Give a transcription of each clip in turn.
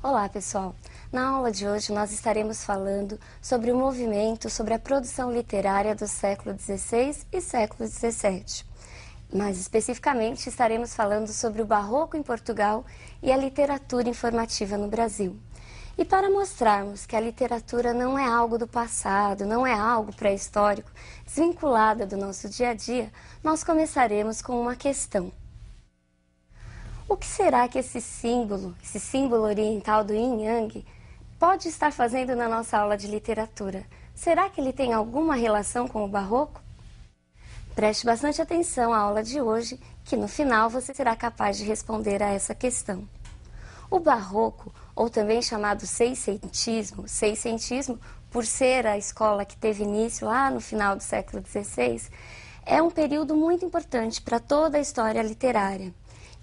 Olá, pessoal! Na aula de hoje nós estaremos falando sobre o movimento sobre a produção literária do século XVI e século XVII. Mais especificamente, estaremos falando sobre o Barroco em Portugal e a literatura informativa no Brasil. E para mostrarmos que a literatura não é algo do passado, não é algo pré-histórico, desvinculada do nosso dia a dia, nós começaremos com uma questão. O que será que esse símbolo oriental do Yin Yang, pode estar fazendo na nossa aula de literatura? Será que ele tem alguma relação com o Barroco? Preste bastante atenção à aula de hoje, que no final você será capaz de responder a essa questão. O Barroco, ou também chamado seiscentismo, por ser a escola que teve início lá no final do século XVI, é um período muito importante para toda a história literária.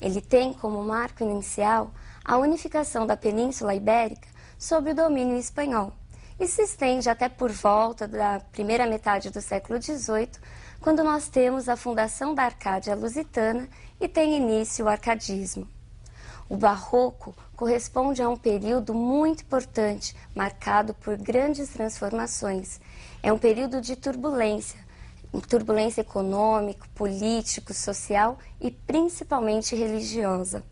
Ele tem como marco inicial a unificação da Península Ibérica sob o domínio espanhol e se estende até por volta da primeira metade do século XVIII, quando nós temos a fundação da Arcádia Lusitana e tem início o arcadismo. O Barroco corresponde a um período muito importante, marcado por grandes transformações. É um período de turbulência econômica, político, social e principalmente religiosa.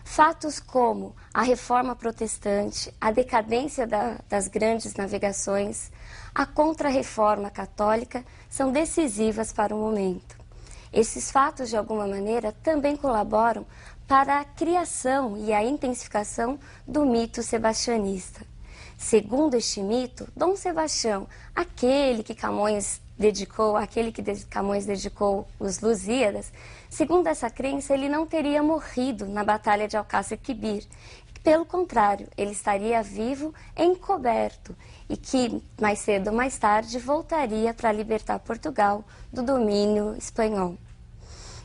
Fatos como a reforma protestante, a decadência das grandes navegações, a contra-reforma católica são decisivas para o momento. Esses fatos, de alguma maneira, também colaboram para a criação e a intensificação do mito sebastianista. Segundo este mito, Dom Sebastião, aquele que Camões dedicou os Lusíadas, segundo essa crença, ele não teria morrido na Batalha de Alcácer Quibir. Pelo contrário, ele estaria vivo, encoberto, e que, mais cedo ou mais tarde, voltaria para libertar Portugal do domínio espanhol.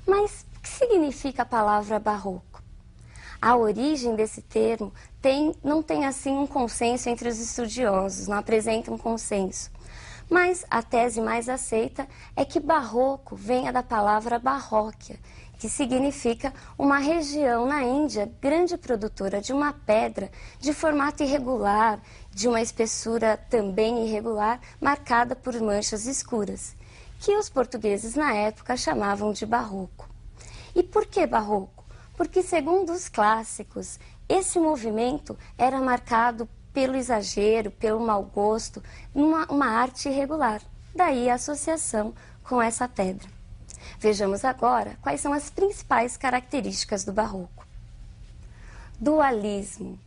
Mas o que significa a palavra barroco? A origem desse termo não tem assim um consenso entre os estudiosos, não apresenta um consenso. Mas a tese mais aceita é que barroco venha da palavra Barróquia, que significa uma região na Índia grande produtora de uma pedra de formato irregular, de uma espessura também irregular, marcada por manchas escuras, que os portugueses na época chamavam de barroco. E por que barroco? Porque, segundo os clássicos, esse movimento era marcado pelo exagero, pelo mau gosto, uma arte irregular. Daí a associação com essa pedra. Vejamos agora quais são as principais características do Barroco. Dualismo.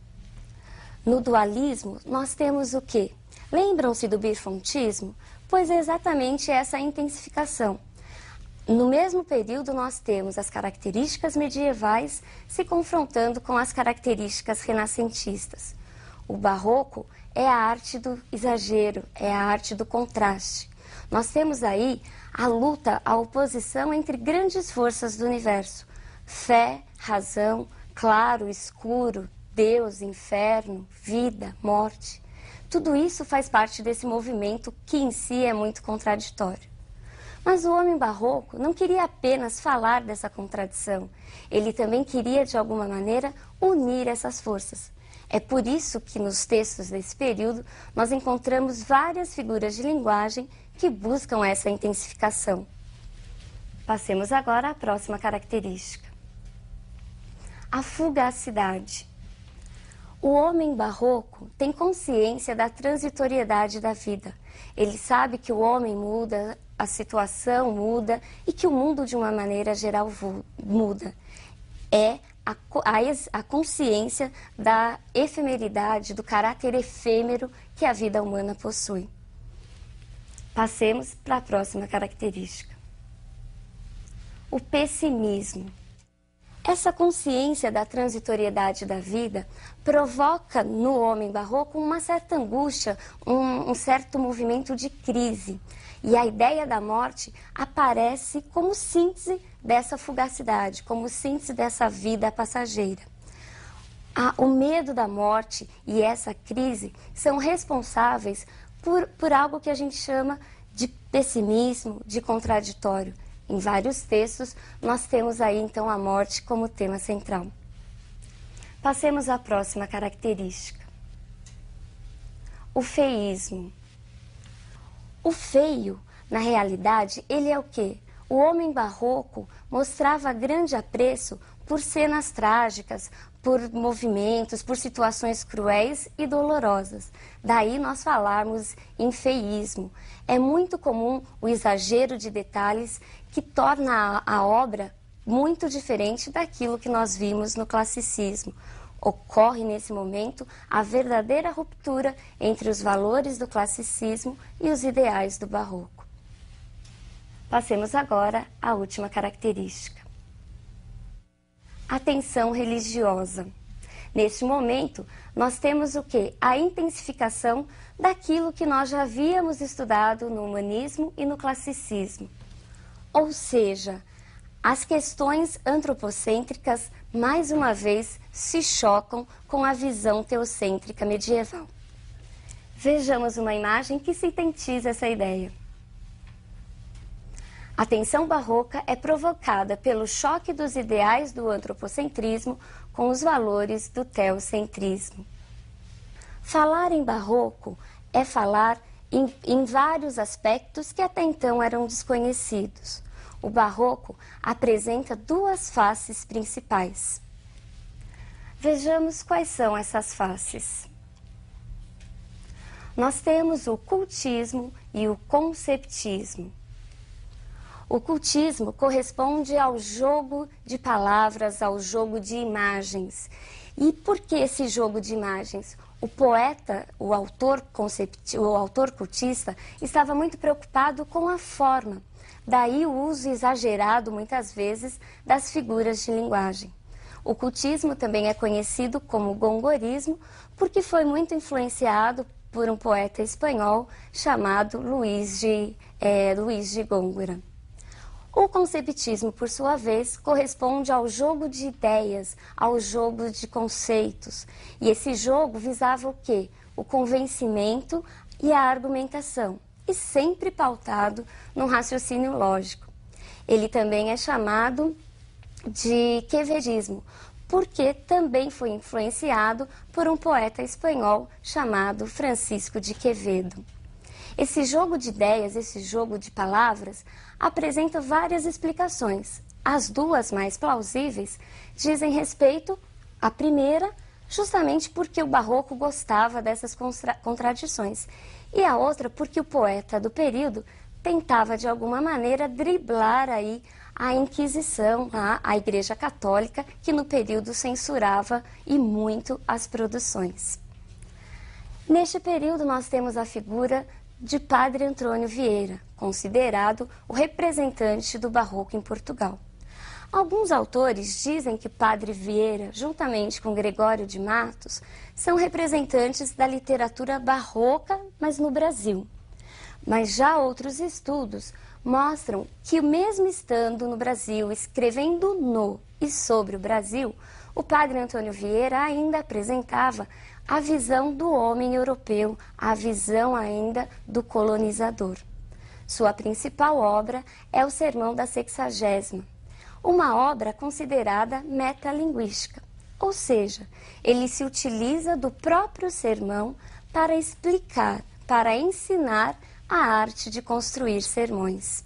No dualismo, nós temos o quê? Lembram-se do birfontismo? Pois é exatamente essa intensificação. No mesmo período, nós temos as características medievais se confrontando com as características renascentistas. O Barroco é a arte do exagero, é a arte do contraste. Nós temos aí a luta, a oposição entre grandes forças do universo. Fé, razão, claro, escuro, Deus, inferno, vida, morte. Tudo isso faz parte desse movimento que em si é muito contraditório. Mas o homem barroco não queria apenas falar dessa contradição. Ele também queria, de alguma maneira, unir essas forças. É por isso que nos textos desse período nós encontramos várias figuras de linguagem que buscam essa intensificação. Passemos agora à próxima característica. A fugacidade. O homem barroco tem consciência da transitoriedade da vida. Ele sabe que o homem muda, a situação muda e que o mundo, de uma maneira geral, muda. É a consciência da efemeridade, do caráter efêmero que a vida humana possui. Passemos para a próxima característica. O pessimismo. Essa consciência da transitoriedade da vida provoca no homem barroco uma certa angústia, um certo movimento de crise. E a ideia da morte aparece como síntese dessa fugacidade, como síntese dessa vida passageira. O medo da morte e essa crise são responsáveis por algo que a gente chama de pessimismo, de contraditório. Em vários textos, nós temos aí, então, a morte como tema central. Passemos à próxima característica. O feísmo. O feio, na realidade, ele é o quê? O homem barroco mostrava grande apreço por cenas trágicas, por movimentos, por situações cruéis e dolorosas. Daí nós falarmos em feísmo. É muito comum o exagero de detalhes que torna a obra muito diferente daquilo que nós vimos no classicismo. Ocorre nesse momento a verdadeira ruptura entre os valores do classicismo e os ideais do barroco. Passemos agora à última característica. A tensão religiosa. Neste momento, nós temos o quê? A intensificação daquilo que nós já havíamos estudado no humanismo e no classicismo. Ou seja, as questões antropocêntricas, mais uma vez, se chocam com a visão teocêntrica medieval. Vejamos uma imagem que sintetiza essa ideia. A tensão barroca é provocada pelo choque dos ideais do antropocentrismo com os valores do teocentrismo. Falar em barroco é falar em vários aspectos que até então eram desconhecidos. O barroco apresenta duas faces principais. Vejamos quais são essas faces. Nós temos o cultismo e o conceptismo. O cultismo corresponde ao jogo de palavras, ao jogo de imagens. E por que esse jogo de imagens? O poeta, o autor cultista, estava muito preocupado com a forma. Daí o uso exagerado, muitas vezes, das figuras de linguagem. O cultismo também é conhecido como gongorismo, porque foi muito influenciado por um poeta espanhol chamado Luís de Góngora. O conceptismo, por sua vez, corresponde ao jogo de ideias, ao jogo de conceitos. E esse jogo visava o quê? O convencimento e a argumentação, e sempre pautado no raciocínio lógico. Ele também é chamado de quevedismo, porque também foi influenciado por um poeta espanhol chamado Francisco de Quevedo. Esse jogo de ideias, esse jogo de palavras, apresenta várias explicações. As duas mais plausíveis dizem respeito à primeira, justamente porque o barroco gostava dessas contradições, e a outra porque o poeta do período tentava de alguma maneira driblar aí a Inquisição, a Igreja Católica, que no período censurava e muito as produções. Neste período nós temos a figura de Padre Antônio Vieira, considerado o representante do barroco em Portugal. Alguns autores dizem que Padre Vieira, juntamente com Gregório de Matos, são representantes da literatura barroca, mas no Brasil. Mas já outros estudos mostram que, mesmo estando no Brasil, escrevendo no e sobre o Brasil, o Padre Antônio Vieira ainda apresentava a visão do homem europeu, a visão ainda do colonizador. Sua principal obra é o Sermão da Sexagésima, uma obra considerada metalinguística, ou seja, ele se utiliza do próprio sermão para explicar, para ensinar a arte de construir sermões.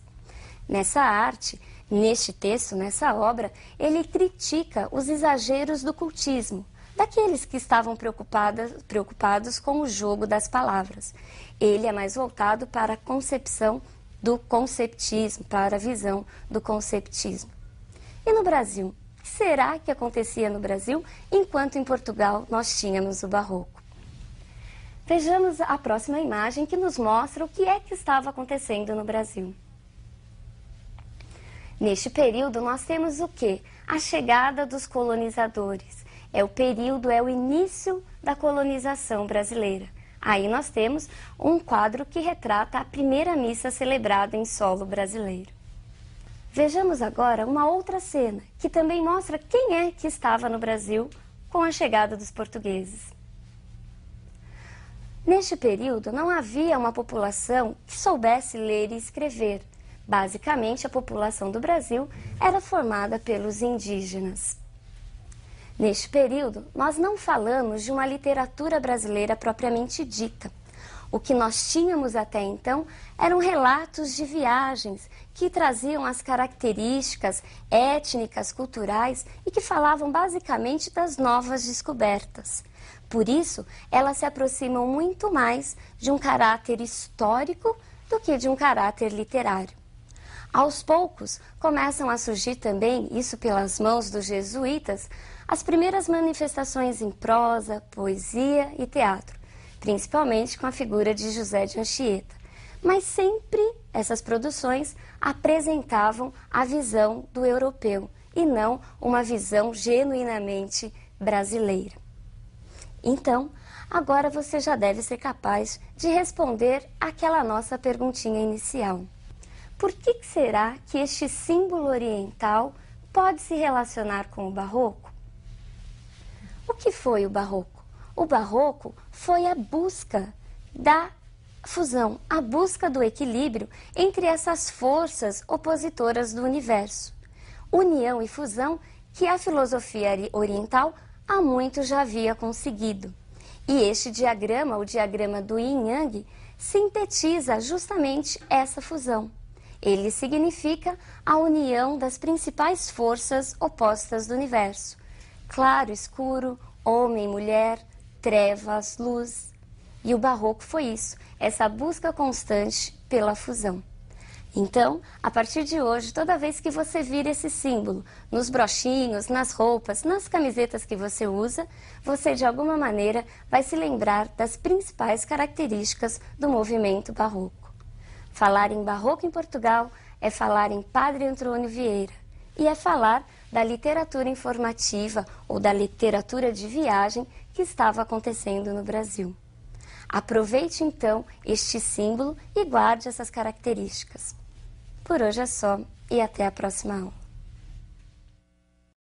Nessa arte, neste texto, nessa obra, ele critica os exageros do cultismo, daqueles que estavam preocupados com o jogo das palavras. Ele é mais voltado para a concepção do conceptismo, para a visão do conceptismo. E no Brasil? O que será que acontecia no Brasil, enquanto em Portugal nós tínhamos o barroco? Vejamos a próxima imagem que nos mostra o que é que estava acontecendo no Brasil. Neste período nós temos o quê? A chegada dos colonizadores. É o início da colonização brasileira. Aí nós temos um quadro que retrata a primeira missa celebrada em solo brasileiro. Vejamos agora uma outra cena, que também mostra quem é que estava no Brasil com a chegada dos portugueses. Neste período não havia uma população que soubesse ler e escrever. Basicamente, a população do Brasil era formada pelos indígenas. Neste período, nós não falamos de uma literatura brasileira propriamente dita. O que nós tínhamos até então eram relatos de viagens que traziam as características étnicas, culturais e que falavam basicamente das novas descobertas. Por isso, elas se aproximam muito mais de um caráter histórico do que de um caráter literário. Aos poucos, começam a surgir também, isso pelas mãos dos jesuítas, as primeiras manifestações em prosa, poesia e teatro, principalmente com a figura de José de Anchieta. Mas sempre essas produções apresentavam a visão do europeu e não uma visão genuinamente brasileira. Então, agora você já deve ser capaz de responder aquela nossa perguntinha inicial. Por que será que este símbolo oriental pode se relacionar com o barroco? O que foi o barroco? O barroco foi a busca da fusão, a busca do equilíbrio entre essas forças opositoras do universo. União e fusão que a filosofia oriental há muito já havia conseguido. E este diagrama, o diagrama do Yin-Yang, sintetiza justamente essa fusão. Ele significa a união das principais forças opostas do universo. Claro, escuro, homem, mulher, trevas, luz. E o barroco foi isso, essa busca constante pela fusão. Então, a partir de hoje, toda vez que você vir esse símbolo nos brochinhos, nas roupas, nas camisetas que você usa, você de alguma maneira vai se lembrar das principais características do movimento barroco. Falar em barroco em Portugal é falar em Padre Antônio Vieira e é falar da literatura informativa ou da literatura de viagem que estava acontecendo no Brasil. Aproveite então este símbolo e guarde essas características. Por hoje é só e até a próxima aula.